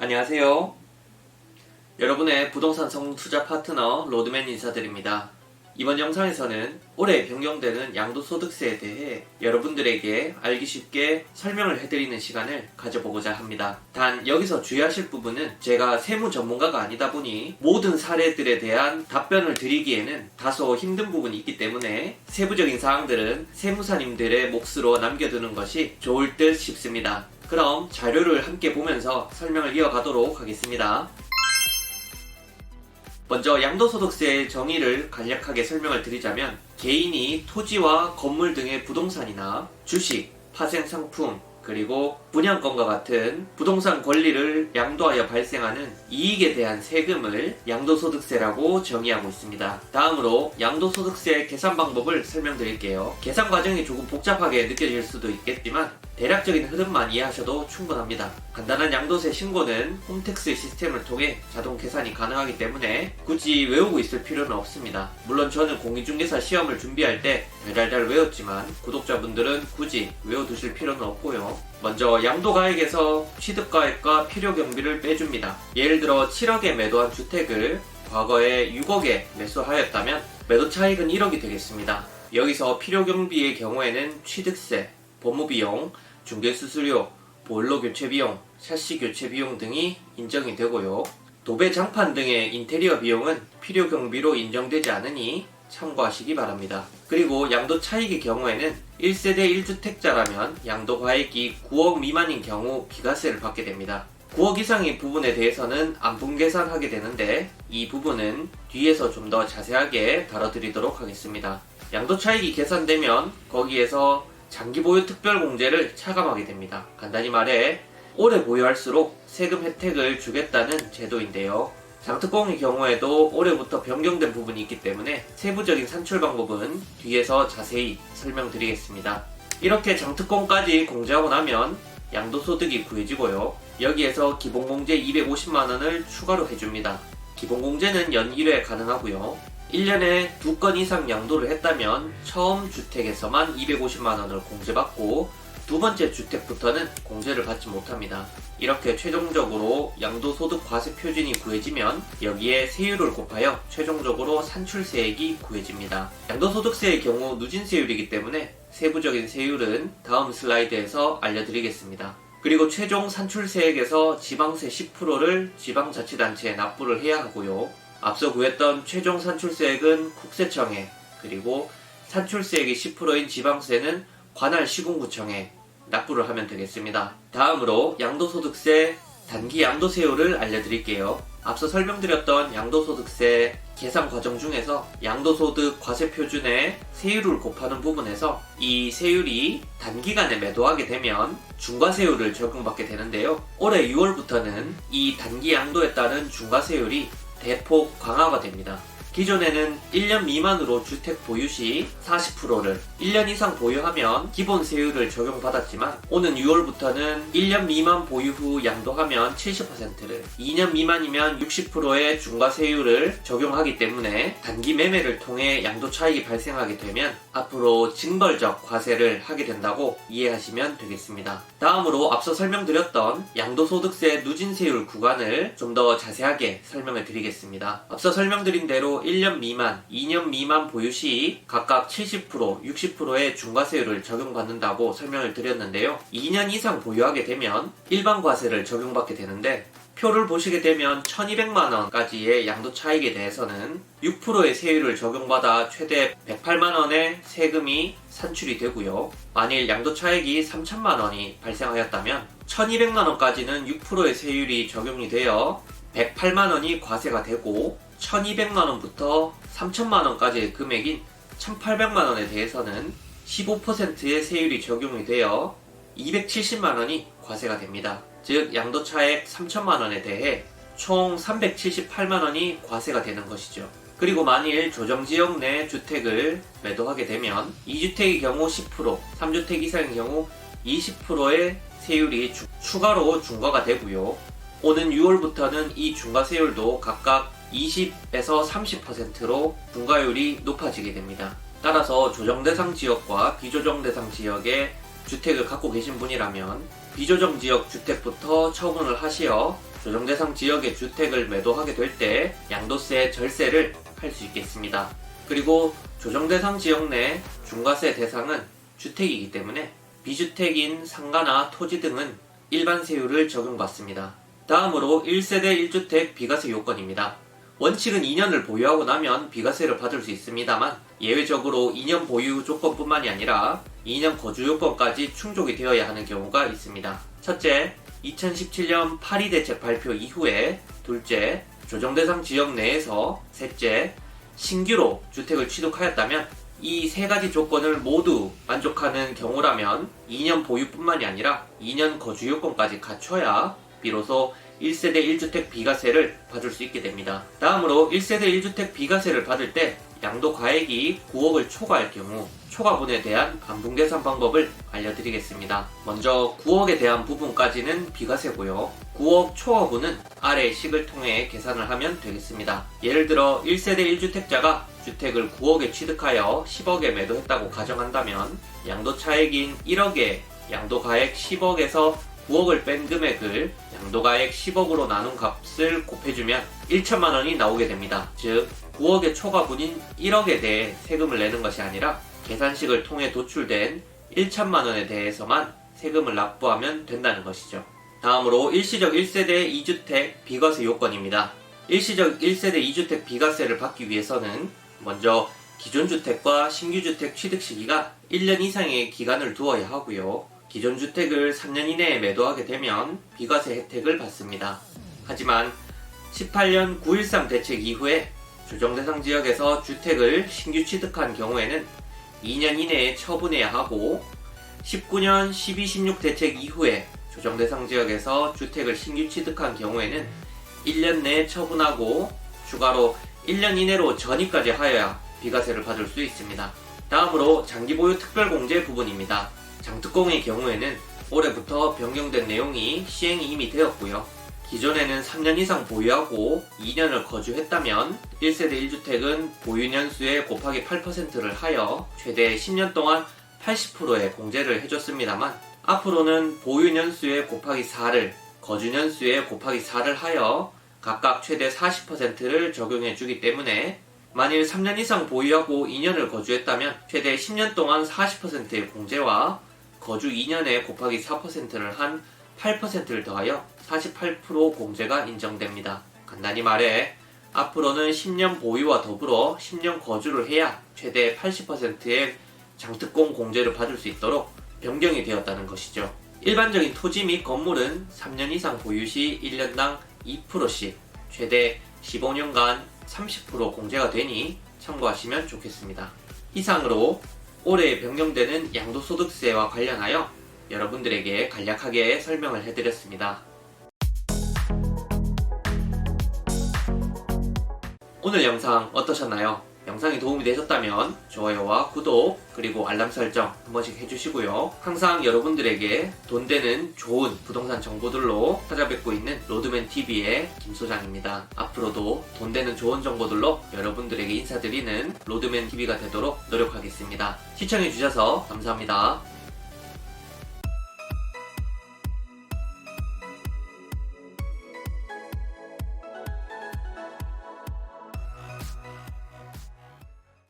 안녕하세요. 여러분의 부동산 성투자 파트너 로드맨 인사드립니다. 이번 영상에서는 올해 변경되는 양도소득세에 대해 여러분들에게 알기 쉽게 설명을 해드리는 시간을 가져보고자 합니다. 단 여기서 주의하실 부분은 제가 세무 전문가가 아니다 보니 모든 사례들에 대한 답변을 드리기에는 다소 힘든 부분이 있기 때문에 세부적인 사항들은 세무사님들의 몫으로 남겨두는 것이 좋을 듯 싶습니다. 그럼 자료를 함께 보면서 설명을 이어가도록 하겠습니다. 먼저 양도소득세의 정의를 간략하게 설명을 드리자면 개인이 토지와 건물 등의 부동산이나 주식, 파생상품, 그리고 분양권과 같은 부동산 권리를 양도하여 발생하는 이익에 대한 세금을 양도소득세라고 정의하고 있습니다. 다음으로 양도소득세 계산 방법을 설명드릴게요. 계산 과정이 조금 복잡하게 느껴질 수도 있겠지만 대략적인 흐름만 이해하셔도 충분합니다. 간단한 양도세 신고는 홈택스 시스템을 통해 자동 계산이 가능하기 때문에 굳이 외우고 있을 필요는 없습니다. 물론 저는 공인중개사 시험을 준비할 때 달달달 외웠지만 구독자분들은 굳이 외워두실 필요는 없고요. 먼저 양도가액에서 취득가액과 필요경비를 빼줍니다. 예를 들어 7억에 매도한 주택을 과거에 6억에 매수하였다면 매도 차익은 1억이 되겠습니다. 여기서 필요경비의 경우에는 취득세, 법무비용, 중개수수료, 보일러 교체비용, 샤시 교체비용 등이 인정이 되고요. 도배 장판 등의 인테리어 비용은 필요경비로 인정되지 않으니 참고하시기 바랍니다. 그리고 양도 차익의 경우에는 1세대 1주택자라면 양도 과액이 9억 미만인 경우 비과세를 받게 됩니다. 9억 이상인 부분에 대해서는 안분 계산하게 되는데 이 부분은 뒤에서 좀 더 자세하게 다뤄드리도록 하겠습니다. 양도 차익이 계산되면 거기에서 장기 보유 특별공제를 차감하게 됩니다. 간단히 말해 오래 보유할수록 세금 혜택을 주겠다는 제도인데요. 장특공의 경우에도 올해부터 변경된 부분이 있기 때문에 세부적인 산출 방법은 뒤에서 자세히 설명드리겠습니다. 이렇게 장특공까지 공제하고 나면 양도소득이 구해지고요. 여기에서 기본공제 250만원을 추가로 해줍니다. 기본공제는 연 1회 가능하고요. 1년에 2건 이상 양도를 했다면 처음 주택에서만 250만원을 공제받고 두 번째 주택부터는 공제를 받지 못합니다. 이렇게 최종적으로 양도소득 과세 표준이 구해지면 여기에 세율을 곱하여 최종적으로 산출세액이 구해집니다. 양도소득세의 경우 누진세율이기 때문에 세부적인 세율은 다음 슬라이드에서 알려드리겠습니다. 그리고 최종 산출세액에서 지방세 10%를 지방자치단체에 납부를 해야 하고요. 앞서 구했던 최종 산출세액은 국세청에, 그리고 산출세액이 10%인 지방세는 관할 시군구청에 납부를 하면 되겠습니다. 다음으로 양도소득세 단기 양도세율을 알려드릴게요. 앞서 설명드렸던 양도소득세 계산 과정 중에서 양도소득 과세표준에 세율을 곱하는 부분에서 이 세율이 단기간에 매도하게 되면 중과세율을 적용받게 되는데요. 올해 6월부터는 이 단기 양도에 따른 중과세율이 대폭 강화가 됩니다. 기존에는 1년 미만으로 주택 보유 시 40%를, 1년 이상 보유하면 기본 세율을 적용받았지만 오는 6월부터는 1년 미만 보유 후 양도하면 70%를, 2년 미만이면 60%의 중과세율을 적용하기 때문에 단기 매매를 통해 양도 차익이 발생하게 되면 앞으로 징벌적 과세를 하게 된다고 이해하시면 되겠습니다. 다음으로 앞서 설명드렸던 양도소득세 누진세율 구간을 좀 더 자세하게 설명을 드리겠습니다. 앞서 설명드린 대로 1년 미만, 2년 미만 보유 시 각각 70%, 60%의 중과세율을 적용받는다고 설명을 드렸는데요. 2년 이상 보유하게 되면 일반 과세를 적용받게 되는데 표를 보시게 되면 1200만원까지의 양도 차익에 대해서는 6%의 세율을 적용받아 최대 108만원의 세금이 산출이 되고요. 만일 양도 차익이 3000만원이 발생하였다면 1200만원까지는 6%의 세율이 적용이 되어 108만원이 과세가 되고 1200만원부터 3000만원까지의 금액인 1800만원에 대해서는 15%의 세율이 적용이 되어 270만원이 과세가 됩니다. 즉 양도차액 3000만원에 대해 총 378만원이 과세가 되는 것이죠. 그리고 만일 조정지역 내 주택을 매도하게 되면 2주택의 경우 10%, 3주택 이상의 경우 20%의 세율이 추가로 중과가 되고요. 오는 6월부터는 이 중과세율도 각각 20에서 30%로 중과율이 높아지게 됩니다. 따라서 조정대상 지역과 비조정대상 지역에 주택을 갖고 계신 분이라면 비조정 지역 주택부터 처분을 하시어 조정 대상 지역의 주택을 매도하게 될 때 양도세 절세를 할 수 있겠습니다. 그리고 조정 대상 지역 내 중과세 대상은 주택이기 때문에 비주택인 상가나 토지 등은 일반 세율을 적용받습니다. 다음으로 1세대 1주택 비과세 요건입니다. 원칙은 2년을 보유하고 나면 비과세를 받을 수 있습니다만 예외적으로 2년 보유 조건뿐만이 아니라 2년 거주 요건까지 충족이 되어야 하는 경우가 있습니다. 첫째, 2017년 파리 대책 발표 이후에, 둘째, 조정 대상 지역 내에서, 셋째, 신규로 주택을 취득하였다면 이 세 가지 조건을 모두 만족하는 경우라면 2년 보유뿐만이 아니라 2년 거주 요건까지 갖춰야 비로소 1세대 1주택 비과세를 받을 수 있게 됩니다. 다음으로 1세대 1주택 비과세를 받을 때 양도 가액이 9억을 초과할 경우 초과분에 대한 안분 계산 방법을 알려드리겠습니다. 먼저 9억에 대한 부분까지는 비과세고요. 9억 초과분은 아래 식을 통해 계산을 하면 되겠습니다. 예를 들어 1세대 1주택자가 주택을 9억에 취득하여 10억에 매도했다고 가정한다면 양도 차액인 1억에 양도 가액 10억에서 9억을 뺀 금액을 양도가액 10억으로 나눈 값을 곱해주면 1천만 원이 나오게 됩니다. 즉 9억의 초과분인 1억에 대해 세금을 내는 것이 아니라 계산식을 통해 도출된 1천만 원에 대해서만 세금을 납부하면 된다는 것이죠. 다음으로 일시적 1세대 2주택 비과세 요건입니다. 일시적 1세대 2주택 비과세를 받기 위해서는 먼저 기존 주택과 신규 주택 취득 시기가 1년 이상의 기간을 두어야 하고요. 기존 주택을 3년 이내에 매도하게 되면 비과세 혜택을 받습니다. 하지만 18년 9.13 대책 이후에 조정 대상 지역에서 주택을 신규 취득한 경우에는 2년 이내에 처분해야 하고 19년 12.16 대책 이후에 조정 대상 지역에서 주택을 신규 취득한 경우에는 1년 내에 처분하고 추가로 1년 이내로 전입까지 하여야 비과세를 받을 수 있습니다. 다음으로 장기보유 특별공제 부분입니다. 장특공의 경우에는 올해부터 변경된 내용이 시행이 이미 되었고요. 기존에는 3년 이상 보유하고 2년을 거주했다면 1세대 1주택은 보유년수에 곱하기 8%를 하여 최대 10년 동안 80%의 공제를 해줬습니다만 앞으로는 보유년수에 곱하기 4를 거주년수에 곱하기 4를 하여 각각 최대 40%를 적용해주기 때문에 만일 3년 이상 보유하고 2년을 거주했다면 최대 10년 동안 40%의 공제와 거주 2년에 곱하기 4%를 한 8%를 더하여 48% 공제가 인정됩니다. 간단히 말해 앞으로는 10년 보유와 더불어 10년 거주를 해야 최대 80%의 장특공 공제를 받을 수 있도록 변경이 되었다는 것이죠. 일반적인 토지 및 건물은 3년 이상 보유 시 1년당 2%씩 최대 15년간 30% 공제가 되니 참고하시면 좋겠습니다. 이상으로 올해 변경되는 양도소득세와 관련하여 여러분들에게 간략하게 설명을 해드렸습니다. 오늘 영상 어떠셨나요? 영상이 도움이 되셨다면 좋아요와 구독 그리고 알람 설정 한 번씩 해주시고요. 항상 여러분들에게 돈 되는 좋은 부동산 정보들로 찾아뵙고 있는 로드맨TV의 김소장입니다. 앞으로도 돈 되는 좋은 정보들로 여러분들에게 인사드리는 로드맨TV가 되도록 노력하겠습니다. 시청해주셔서 감사합니다.